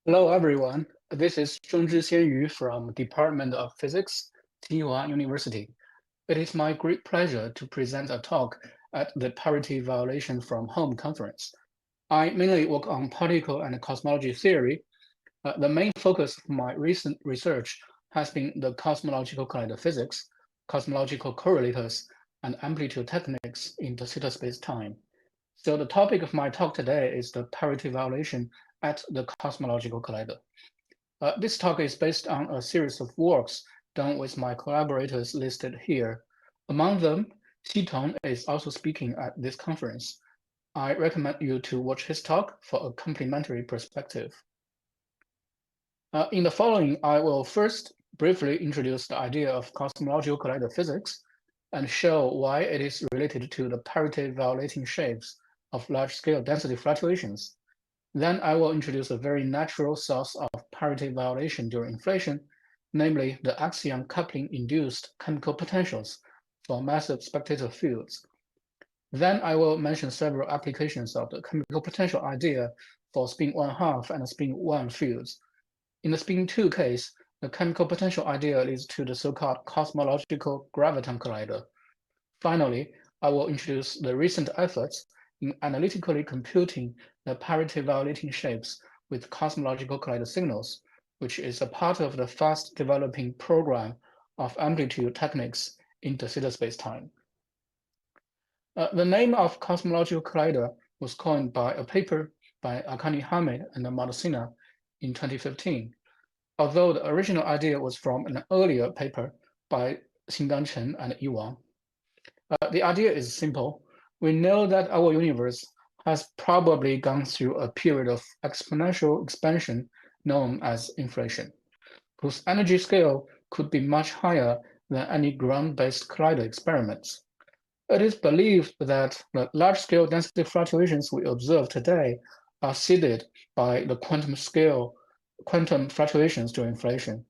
Hello, everyone. This is Zhong-Zhi Xianyu from Department of Physics, Tsinghua University. It is my great pleasure to present a talk at the Parity Violation from Home conference. I mainly work on particle and cosmology theory. The main focus of my recent research has been the cosmological collider physics, cosmological correlators, and amplitude techniques in de Sitter space-time. So the topic of my talk today is the parity violation at the cosmological collider. This talk is based on a series of works done with my collaborators listed here. Among them, Xitong is also speaking at this conference. I recommend you to watch his talk for a complementary perspective. In the following, I will first briefly introduce the idea of cosmological collider physics and show why it is related to the parity-violating shapes of large-scale density fluctuations. Then I will introduce a very natural source of parity violation during inflation, namely the axion coupling-induced chemical potentials for massive spectator fields. Then I will mention several applications of the chemical potential idea for spin 1/2 and spin 1 fields. In the spin 2 case, the chemical potential idea leads to the so-called cosmological graviton collider. Finally, I will introduce the recent efforts in analytically computing the parity-violating shapes with cosmological collider signals, which is a part of the fast-developing program of amplitude techniques in de Sitter space-time. The name of cosmological collider was coined by a paper by Akani Hamid and Madosina in 2015, although the original idea was from an earlier paper by Xingdan Chen and Yi Wang. The idea is simple. We know that our universe has probably gone through a period of exponential expansion known as inflation, whose energy scale could be much higher than any ground-based collider experiments. It is believed that the large-scale density fluctuations we observe today are seeded by the quantum fluctuations during inflation.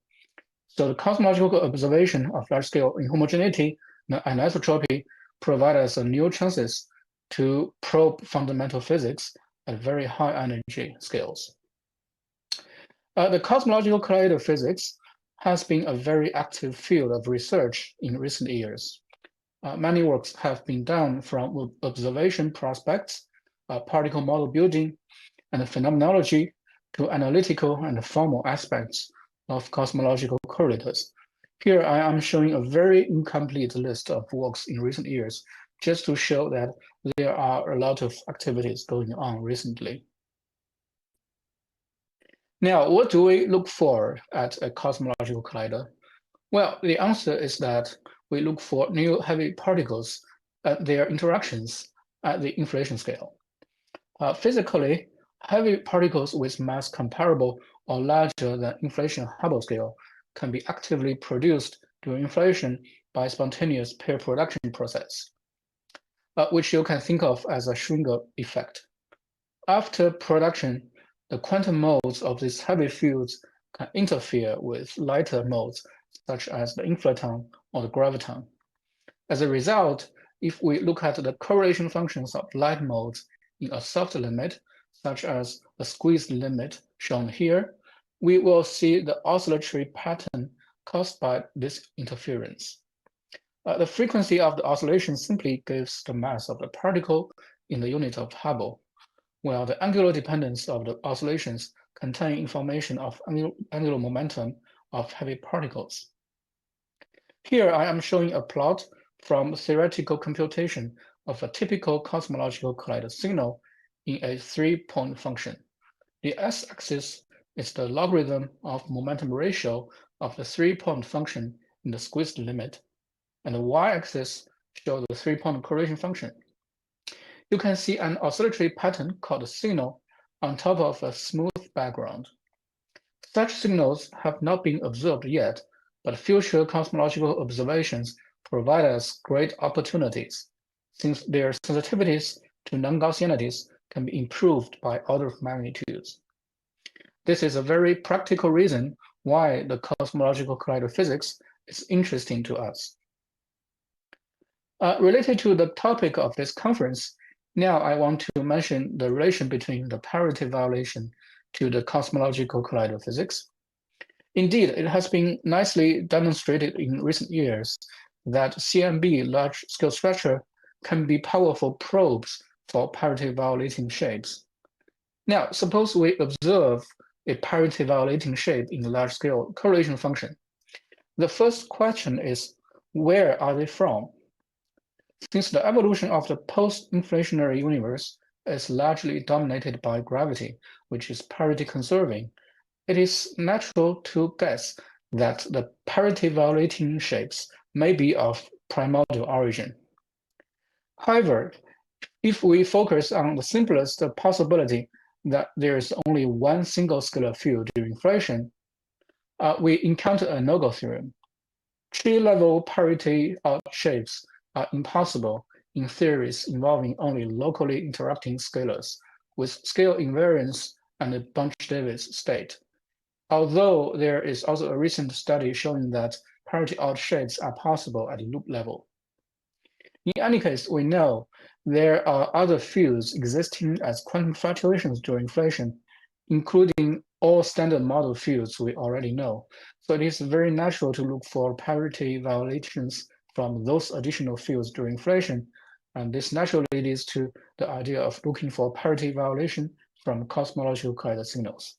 So the cosmological observation of large-scale inhomogeneity and anisotropy provide us new chances to probe fundamental physics at very high energy scales. The cosmological collider physics has been a very active field of research in recent years. Many works have been done from observation prospects, particle model building, and phenomenology to analytical and formal aspects of cosmological correlators. Here I am showing a very incomplete list of works in recent years, just to show that there are a lot of activities going on recently. Now, what do we look for at a cosmological collider? Well, the answer is that we look for new heavy particles at their interactions at the inflation scale. Physically, heavy particles with mass comparable or larger than inflation Hubble scale can be actively produced during inflation by spontaneous pair production process, which you can think of as a Schwinger effect. After production, the quantum modes of these heavy fields can interfere with lighter modes, such as the inflaton or the graviton. As a result, if we look at the correlation functions of light modes in a soft limit, such as the squeezed limit shown here, we will see the oscillatory pattern caused by this interference. The frequency of the oscillation simply gives the mass of the particle in the unit of Hubble, while the angular dependence of the oscillations contain information of angular momentum of heavy particles. Here I am showing a plot from theoretical computation of a typical cosmological collider signal in a three-point function. The x-axis is the logarithm of momentum ratio of the three-point function in the squeezed limit, and the y-axis shows the three-point correlation function. You can see an oscillatory pattern called a signal on top of a smooth background. Such signals have not been observed yet, but future cosmological observations provide us great opportunities, since their sensitivities to non-Gaussianities can be improved by order of magnitudes. This is a very practical reason why the cosmological collider physics is interesting to us. Related to the topic of this conference, now I want to mention the relation between the parity violation to the cosmological collider physics. Indeed, it has been nicely demonstrated in recent years that CMB large-scale structure can be powerful probes for parity-violating shapes. Now, suppose we observe a parity-violating shape in a large-scale correlation function. The first question is, where are they from? Since the evolution of the post-inflationary universe is largely dominated by gravity, which is parity-conserving, it is natural to guess that the parity-violating shapes may be of primordial origin. However, if we focus on the simplest possibility that there is only one single scalar field during inflation, we encounter a no-go theorem. Tree-level parity shapes are impossible in theories involving only locally interacting scalars with scale invariance and a Bunch-Davies state. Although there is also a recent study showing that parity-odd shapes are possible at loop level. In any case, we know there are other fields existing as quantum fluctuations during inflation, including all standard model fields we already know. So it is very natural to look for parity violations from those additional fields during inflation. And this naturally leads to the idea of looking for parity violation from cosmological collider signals.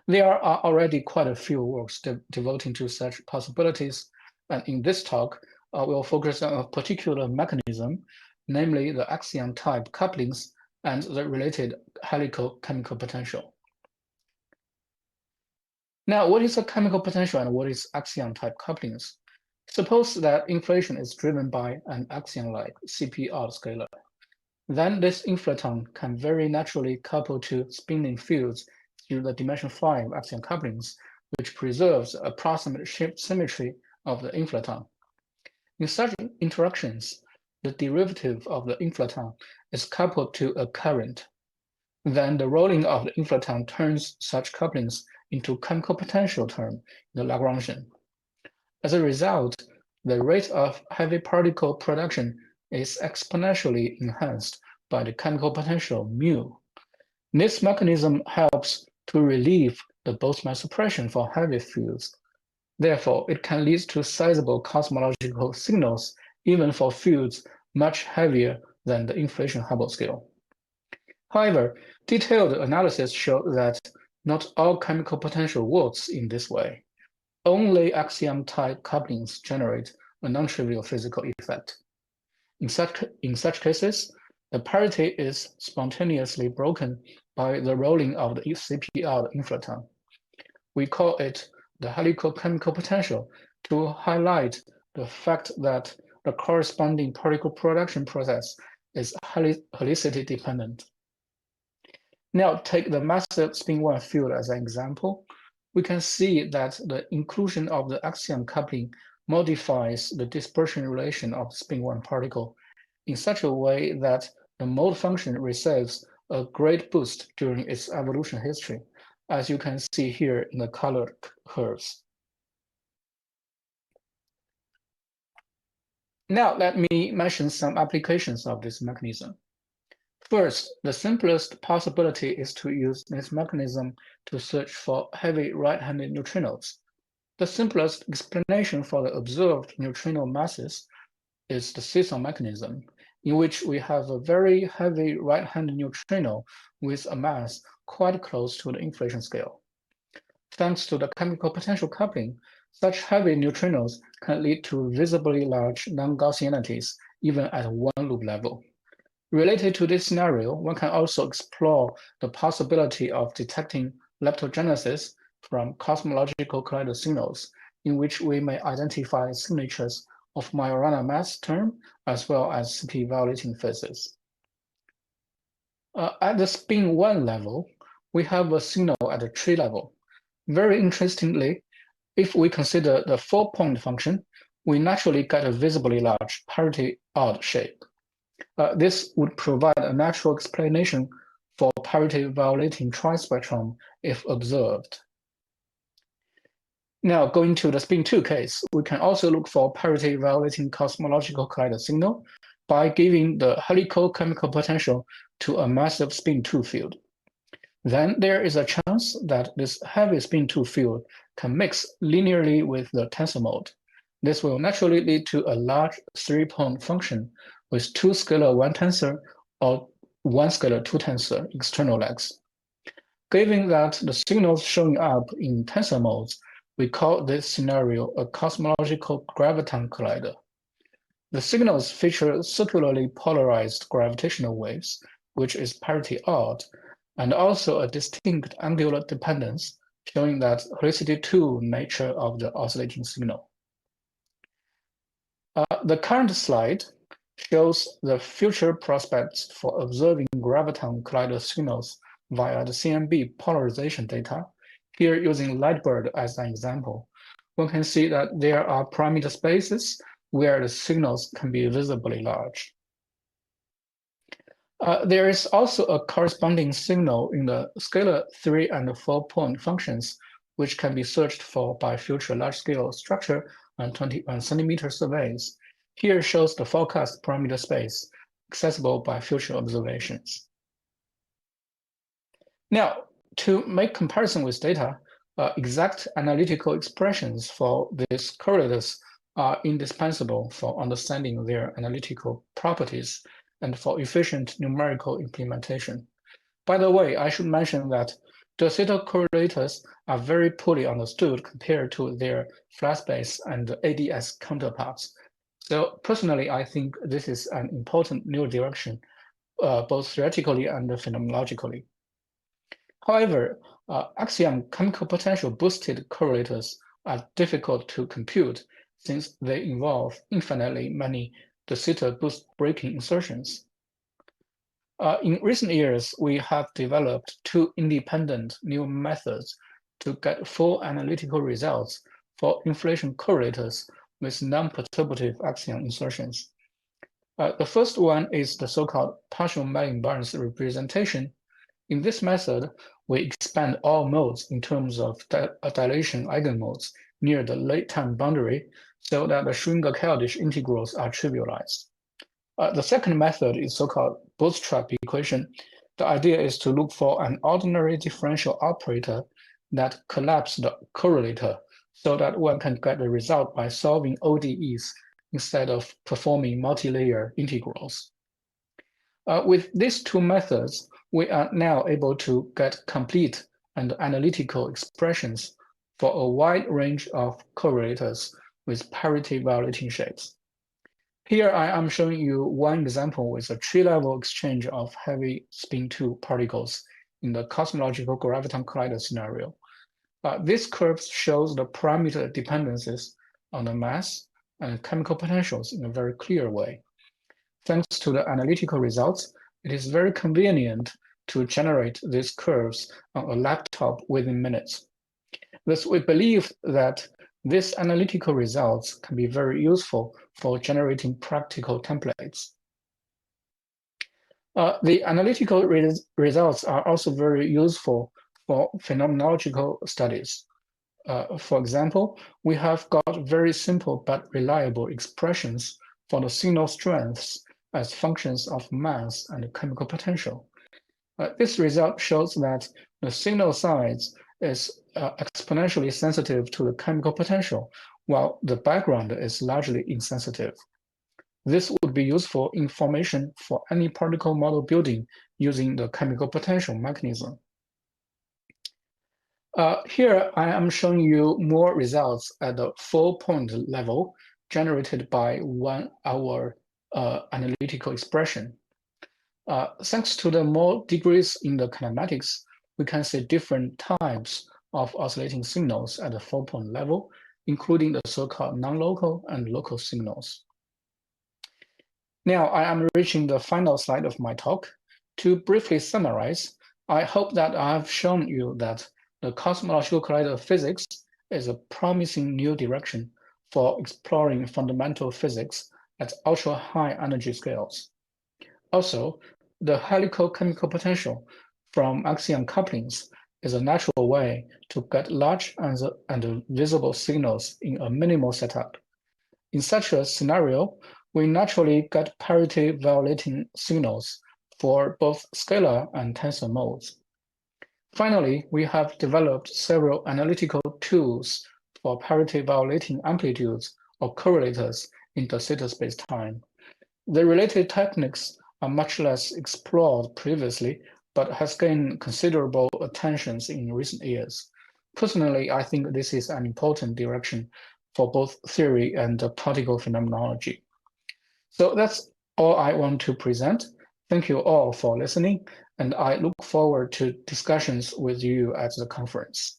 There are already quite a few works devoting to such possibilities. And in this talk, we'll focus on a particular mechanism, namely the axion-type couplings and the related helical chemical potential. Now, what is a chemical potential and what is axion-type couplings? Suppose that inflation is driven by an axion-like CP-odd scalar. Then this inflaton can very naturally couple to spinning fields through the dimension 5 axion couplings, which preserves approximate shape symmetry of the inflaton. In such interactions, the derivative of the inflaton is coupled to a current. Then the rolling of the inflaton turns such couplings into chemical potential term in the Lagrangian. As a result, the rate of heavy particle production is exponentially enhanced by the chemical potential mu. This mechanism helps to relieve the Boltzmann suppression for heavy fields. Therefore, it can lead to sizable cosmological signals even for fields much heavier than the inflation Hubble scale. However, detailed analysis show that not all chemical potential works in this way. Only axion-type couplings generate a non-trivial physical effect. In such cases, the parity is spontaneously broken by the rolling of the CP-odd inflaton. We call it the helical chemical potential to highlight the fact that the corresponding particle production process is helicity dependent. Now take the massive spin-1 field as an example. We can see that the inclusion of the axion coupling modifies the dispersion relation of the spin-1 particle in such a way that the mode function receives a great boost during its evolution history, as you can see here in the colored curves. Now let me mention some applications of this mechanism. First, the simplest possibility is to use this mechanism to search for heavy right-handed neutrinos. The simplest explanation for the observed neutrino masses is the seesaw mechanism, in which we have a very heavy right-handed neutrino with a mass quite close to the inflation scale. Thanks to the chemical potential coupling, such heavy neutrinos can lead to visibly large non-Gaussianities even at one loop level. Related to this scenario, one can also explore the possibility of detecting leptogenesis from cosmological collider signals, in which we may identify signatures of Majorana mass term as well as CP violating phases. At the spin-1 level, we have a signal at the tree level. Very interestingly, if we consider the 4-point function, we naturally get a visibly large parity-odd shape. This would provide a natural explanation for parity-violating trispectrum if observed. Now, going to the spin-2 case, we can also look for parity-violating cosmological collider signal by giving the helical chemical potential to a massive spin-2 field. then there is a chance that this heavy spin-2 field can mix linearly with the tensor mode. This will naturally lead to a large three-point function with two scalar one tensor or one scalar two tensor external legs. Given that the signals showing up in tensor modes, we call this scenario a cosmological graviton collider. The signals feature circularly polarized gravitational waves, which is parity odd, and also a distinct angular dependence, showing that helicity-2 nature of the oscillating signal. The current slide shows the future prospects for observing graviton collider signals via the CMB polarization data. Here, using Lightbird as an example, one can see that there are parameter spaces where the signals can be visibly large. There is also a corresponding signal in the scalar 3 and 4-point functions, which can be searched for by future large-scale structure and 21 centimeter surveys. Here shows the forecast parameter space accessible by future observations. Now, to make comparison with data, exact analytical expressions for these correlators are indispensable for understanding their analytical properties and for efficient numerical implementation. By the way, I should mention that de Sitter correlators are very poorly understood compared to their flat space and ADS counterparts. So personally, I think this is an important new direction, both theoretically and phenomenologically. However, axion chemical potential boosted correlators are difficult to compute since they involve infinitely many de Sitter boost breaking insertions. In recent years, we have developed two independent new methods to get full analytical results for inflation correlators with non-perturbative axion insertions. The first one is the so-called partial Mellin-Barnes representation. In this method, we expand all modes in terms of dilation eigenmodes near the late-time boundary so that the Schwinger-Keldysh integrals are trivialized. The second method is so-called bootstrap equation. The idea is to look for an ordinary differential operator that collapses the correlator so that one can get the result by solving ODEs instead of performing multi-layer integrals. With these two methods, we are now able to get complete and analytical expressions for a wide range of correlators with parity-violating shapes. Here I am showing you one example with a tree-level exchange of heavy spin-2 particles in the cosmological graviton collider scenario. This curve shows the parameter dependencies on the mass and chemical potentials in a very clear way. Thanks to the analytical results, it is very convenient to generate these curves on a laptop within minutes. Thus, we believe that these analytical results can be very useful for generating practical templates. The analytical results are also very useful for phenomenological studies. For example, we have got very simple but reliable expressions for the signal strengths as functions of mass and chemical potential. This result shows that the signal size is exponentially sensitive to the chemical potential, while the background is largely insensitive. This would be useful information for any particle model building using the chemical potential mechanism. Here I am showing you more results at the 4-point level generated by 1 hour analytical expression. Thanks to the more degrees in the kinematics, we can see different types of oscillating signals at the 4-point level, including the so-called non-local and local signals. Now I am reaching the final slide of my talk. To briefly summarize, I hope that I have shown you that the cosmological collider physics is a promising new direction for exploring fundamental physics at ultra-high energy scales. Also, the helical chemical potential from axion couplings is a natural way to get large and visible signals in a minimal setup. In such a scenario, we naturally get parity-violating signals for both scalar and tensor modes. Finally, we have developed several analytical tools for parity-violating amplitudes or correlators in de Sitter spacetime. The related techniques are much less explored previously, but has gained considerable attention in recent years. Personally, I think this is an important direction for both theory and particle phenomenology. So that's all I want to present. Thank you all for listening, and I look forward to discussions with you at the conference.